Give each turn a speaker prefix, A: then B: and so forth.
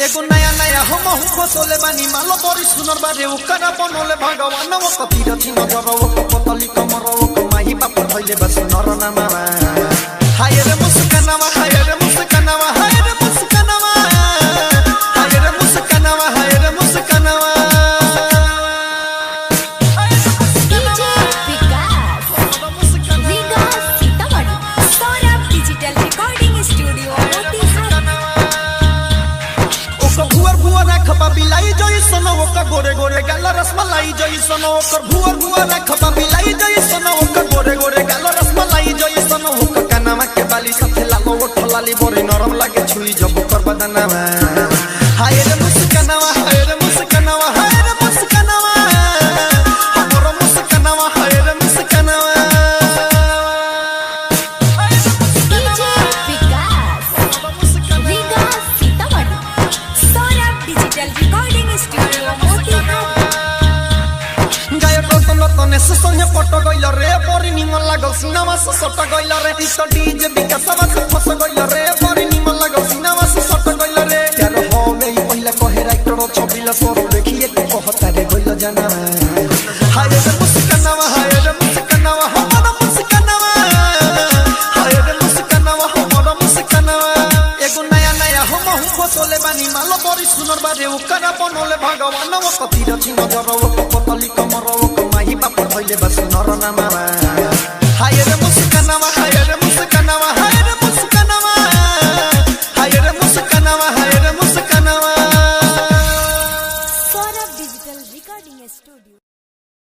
A: एगो नया नया हम सोले बानी मालो बड़ी सुनर बारे ओकरा बनोले भगवान वो कतिर थी नजर वो पतली कमर वो माही बाप भइले बस नर नामा हाय रे मुस्कानावा हाय रे मुस्कानावा हाय रे मुस्कानावा हाय रे मुस्कानावा हाय रे मुस्कानावा
B: DJ Vikas Sitamarhi Saurabh digital recording studio
A: भुअर भुअर खपा बिलाई जोई सनो ओकर गोरे गोरे गाला रसमलाई जोई सनो ओकर भुअर भुअर खपा बिलाई जोई सनो ओकर गोरे गोरे गाला रसमलाई जोई सनो ओकर कानामा के बाली साथे लालो ओठलाली बोरी नरम लागे छुई जब ओकर बदनामा हाय रे मुस्कानावा हाय रे मुस्कानावा हाय रे मुस्कानावा हमरो मुस्कानावा हाय रे मुस्कानावा
B: DJ Vikas Sitamarhi Saurabh digital recording studio
A: तने से संगे पटो गइल रे बड़ी निमन लागल सिनेमा से सट गइल रे ई तो डीजे विकासवा से फस गइल रे बड़ी निमन लागल सिनेमा से सट गइल रे यार हो में ई पहिला कहे राइटर छबिला सोरो देखिए के कहता रे गइल जाना हाय रे मुस्कानावा हाय रे मुस्कानावा हमरा मुस्कानावा हाय रे मुस्कानावा हमरा मुस्कानावा एगो नया नया हम सोले बानी मालो बड़ी सुनर बारे ओकरा बनोले भगवान वो कतिर थी नजर वो पतली कमर वो माही बाप भइले बस नर नामा